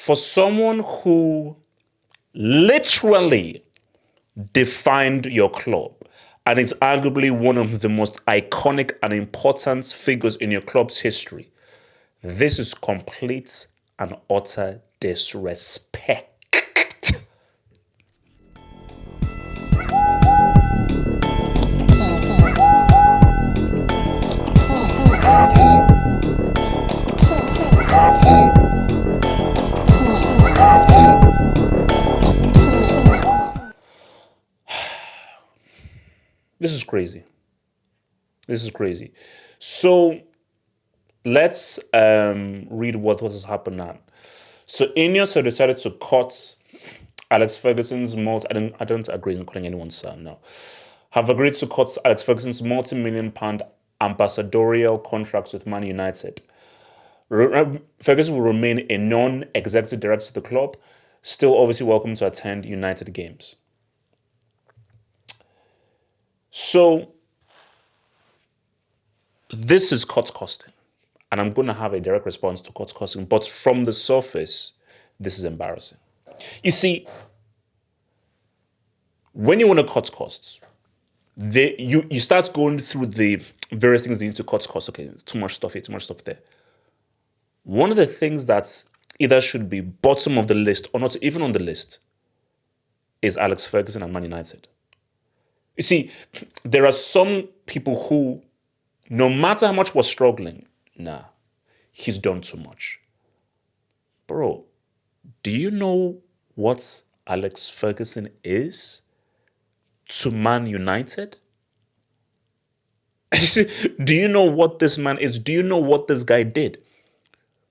For someone who literally defined your club and is arguably one of the most iconic and important figures in your club's history, this is complete and utter disrespect. This is crazy. This is crazy. So let's read what has happened now. So INEOS have decided to cut Alex Ferguson's I don't agree in calling anyone son, no. Have agreed to cut Alex Ferguson's multi-million-pound ambassadorial contracts with Man United. Ferguson will remain a non-executive director of the club, still obviously welcome to attend United games. So this is cut costing, and I'm going to have a direct response to cut costing, but from the surface, this is embarrassing. You see, when you want to cut costs, you start going through the various things you need to cut costs. Okay, too much stuff here, too much stuff there. One of the things that either should be bottom of the list or not even on the list is Alex Ferguson and Man United. You see, there are some people who, no matter how much we're struggling, he's done too much. Bro, do you know what Alex Ferguson is to Man United? Do you know what this man is? Do you know what this guy did?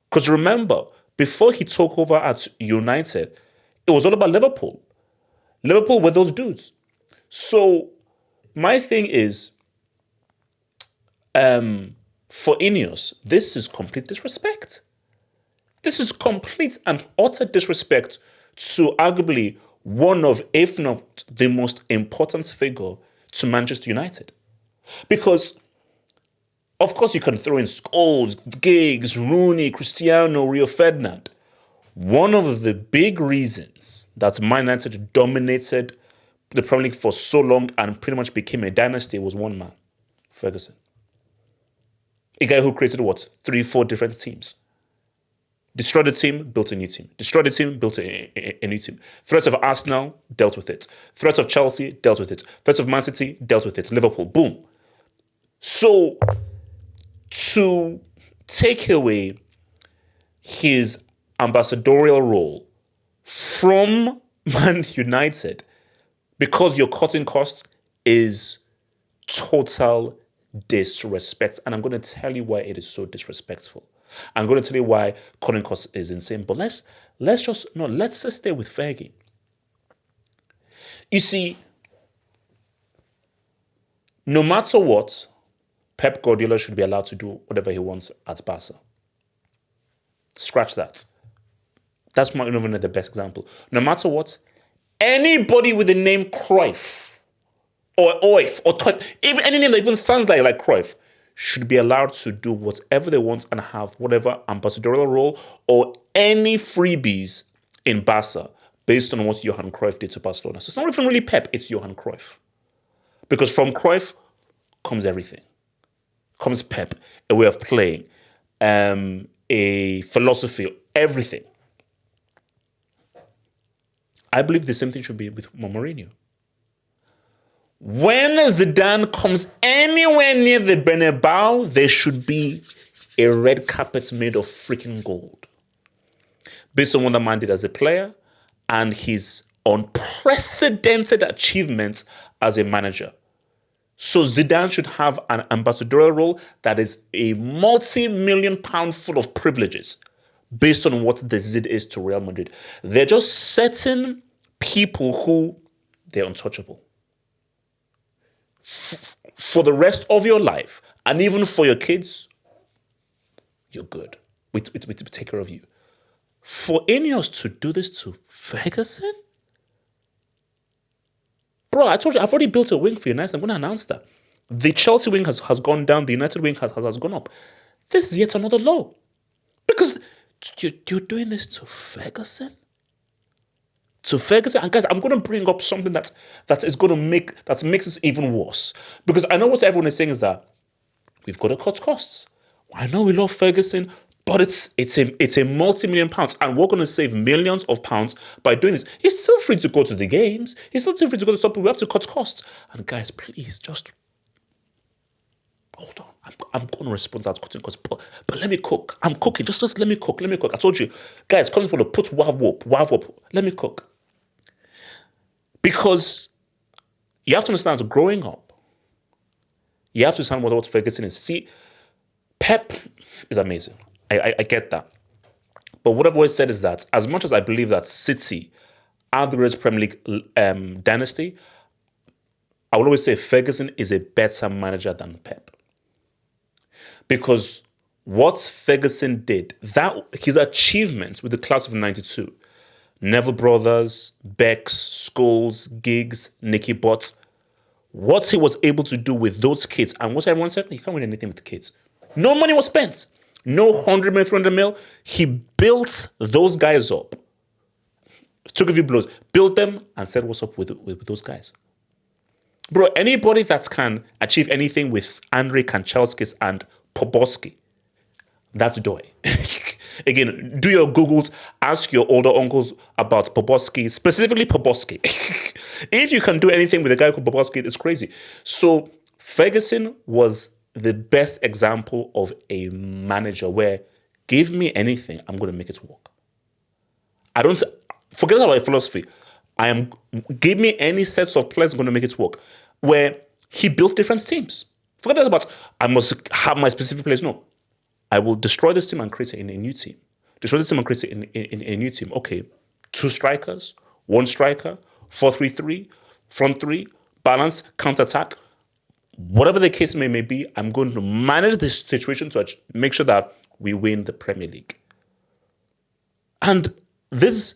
Because remember, before he took over at United, it was all about Liverpool. Liverpool were those dudes. So my thing is, for INEOS, this is complete disrespect. This is complete and utter disrespect to arguably one of, if not the most important figure to Manchester United. Because, of course, you can throw in Scholes, Giggs, Rooney, Cristiano, Rio Ferdinand. One of the big reasons that Man United dominated the Premier League for so long and pretty much became a dynasty was one man, Ferguson. A guy who created 3-4 different teams. Destroyed the team, built a new team. Destroyed the team, built a new team. Threats of Arsenal, dealt with it. Threats of Chelsea, dealt with it. Threats of Man City, dealt with it. Liverpool, boom. So, to take away his ambassadorial role from Man United because you're cutting costs is total disrespect. And I'm going to tell you why it is so disrespectful. I'm going to tell you why cutting costs is insane. But let's just stay with Fergie. You see, no matter what, Pep Guardiola should be allowed to do whatever he wants at Barca. Scratch that. That's not even the best example. No matter what, anybody with the name Cruyff or Oif or even any name that even sounds like Cruyff should be allowed to do whatever they want and have whatever ambassadorial role or any freebies in Barca based on what Johan Cruyff did to Barcelona. So it's not even really Pep, it's Johan Cruyff. Because from Cruyff comes everything. Comes Pep, a way of playing, a philosophy, everything. I believe the same thing should be with Mourinho. When Zidane comes anywhere near the Bernabeu, there should be a red carpet made of freaking gold. Based on what the man did as a player and his unprecedented achievements as a manager. So Zidane should have an ambassadorial role that is a multi-million pound full of privileges based on what the Zid is to Real Madrid. They're just certain people who, they're untouchable. For the rest of your life, and even for your kids, you're good. We take care of you. For INEOS to do this to Ferguson? Bro, I told you, I've already built a wing for United. I'm going to announce that. The Chelsea wing has gone down. The United wing has gone up. This is yet another low. Because You're doing this to Ferguson? To Ferguson? And guys, I'm going to bring up something that makes this even worse. Because I know what everyone is saying is that we've got to cut costs. I know we love Ferguson, but it's a multi-million pounds, and we're going to save millions of pounds by doing this. He's still free to go to the games. He's still free to go to stuff, but we have to cut costs. And guys, please just hold on. I'm going to respond to that cutting costs, but let me cook. I'm cooking. Just let me cook. Let me cook. I told you, guys, come to put wav up. Let me cook. Because you have to understand, growing up, you have to understand what Ferguson is. See, Pep is amazing. I get that. But what I've always said is that as much as I believe that City are the greatest Premier League dynasty, I will always say Ferguson is a better manager than Pep. Because what Ferguson did, his achievements with the class of 92, Neville Brothers, Becks, Scholes, Giggs, Nicky Butt, what he was able to do with those kids, and what everyone said, you can't win anything with the kids. No money was spent. No 100 mil, 300 mil. He built those guys up. Took a few blows, built them, and said what's up with those guys. Bro, anybody that can achieve anything with Andrei Kanchelskis and Poborski, that's Doi. Again, do your Googles, ask your older uncles about Poborski, specifically Poborski. If you can do anything with a guy called Poborski, it's crazy. So Ferguson was the best example of a manager where give me anything, I'm going to make it work. I don't forget about my philosophy. Give me any sets of players, I'm going to make it work. Where he built different teams. Forget about I must have my specific players. No. I will destroy this team and create a new team. Destroy this team and create a new team. Okay, 2 strikers, 1 striker, 4-3-3, front 3, balance, counter-attack. Whatever the case may be, I'm going to manage this situation to make sure that we win the Premier League. And this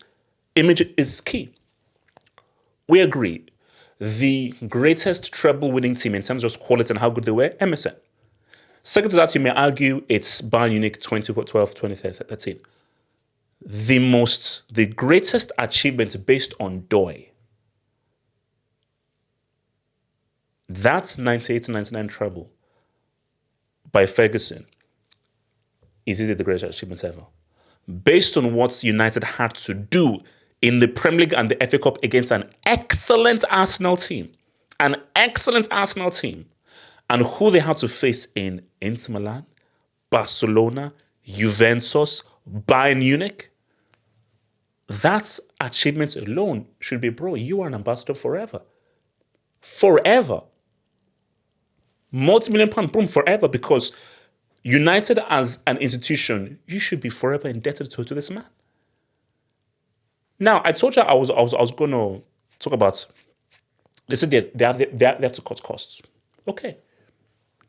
image is key. We agree. The greatest treble-winning team in terms of just quality and how good they were, MSN. Second to that, you may argue it's Bayern Munich 2012, 2013. The greatest achievement based on Doi. That 98-99 treble by Ferguson is easily the greatest achievement ever. Based on what United had to do in the Premier League and the FA Cup against an excellent Arsenal team. And who they had to face in Inter Milan, Barcelona, Juventus, Bayern Munich. That achievement alone should be, bro, you are an ambassador forever. Forever. Multi-million pound, boom, forever. Because United as an institution, you should be forever indebted to this man. Now, I told you I was going to talk about, they said they have to cut costs. Okay.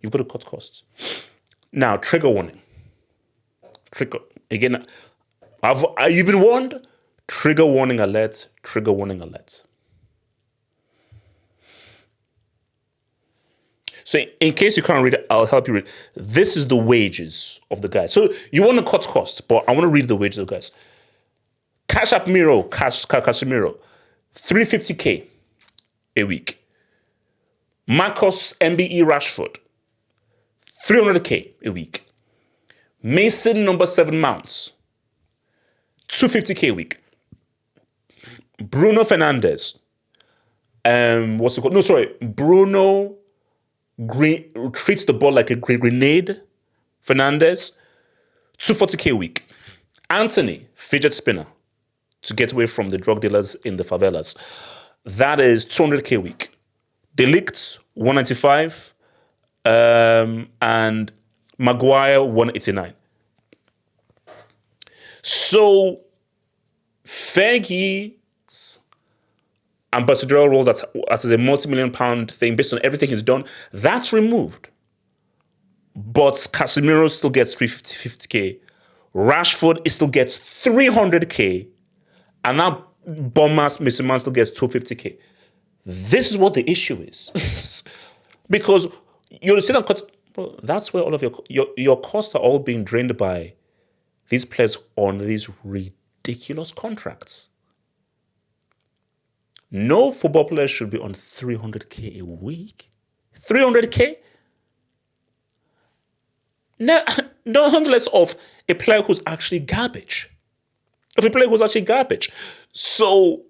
You've got to cut costs. Now, trigger warning. Again, you've been warned. Trigger warning alert. Trigger warning alert. So in case you can't read it, I'll help you read. This is the wages of the guys. So you want to cut costs, but I want to read the wages of the guys. Casemiro, 350k a week. Marcus MBE Rashford, 300k a week. Mason number 7 Mounts, 250k a week. Bruno Fernandes, Bruno treats the ball like a grenade. Fernandes, 240k a week. Anthony, fidget spinner, to get away from the drug dealers in the favelas. That is 200k a week. De Ligt, 195, and Maguire, 189. So, Fergie's ambassadorial role that's a multi-million pound thing based on everything he's done, that's removed. But Casemiro still gets 350k. Rashford still gets 300k. And that Bombas Mr. Man still gets 250k. This is what the issue is. Because you'll see that that's where all of your costs are all being drained by these players on these ridiculous contracts. No football player should be on 300k a week. 300k? No, nonetheless of a player who's actually garbage. Of a player who's actually garbage. So,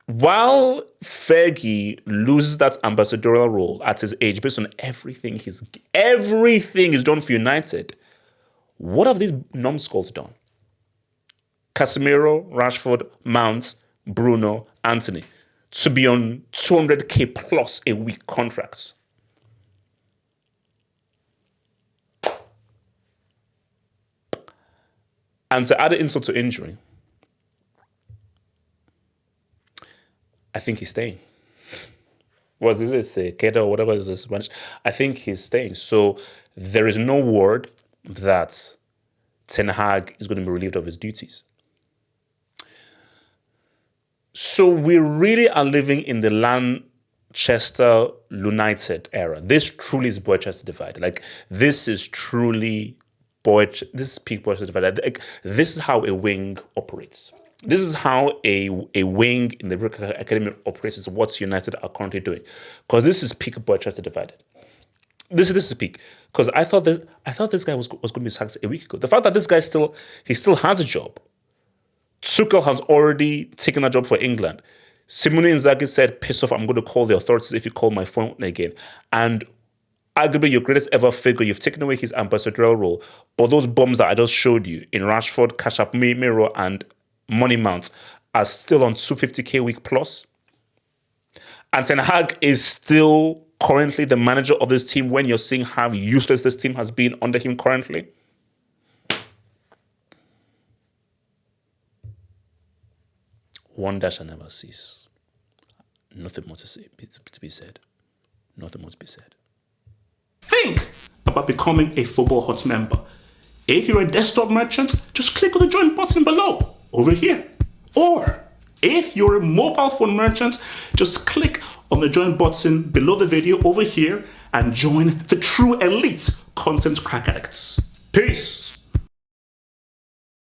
while Fergie loses that ambassadorial role at his age based on everything he's done for United, what have these numbskulls done? Casemiro, Rashford, Mount, Bruno, Anthony, to be on 200k plus a week contracts. And to add insult to injury, I think he's staying. What is this? Keita or whatever is this? I think he's staying. So there is no word that Ten Hag is going to be relieved of his duties. So we really are living in the Manchester United era. This truly is Manchester divided. Like, this is truly this is peak Manchester divided. Like, this is how a wing operates. This is how a wing in the academy operates. Is what United are currently doing, because this is peak Manchester divided. This is peak. Because I thought this guy was going to be sacked a week ago. The fact that this guy still has a job. Tuchel has already taken a job for England. Simone Inzaghi said, "Piss off! I'm going to call the authorities if you call my phone again." And arguably your greatest ever figure, you've taken away his ambassadorial role. But those bums that I just showed you in Rashford, Casemiro, and Money Mount are still on 250k a week plus. And Ten Hag is still currently the manager of this team when you're seeing how useless this team has been under him currently. Wonder shall never cease. Nothing more to be said. Nothing more to be said. Think about becoming a Football Hut member. If you're a desktop merchant, just click on the join button below, over here. Or if you're a mobile phone merchant, just click on the join button below the video over here and join the true elite content crack addicts. Peace.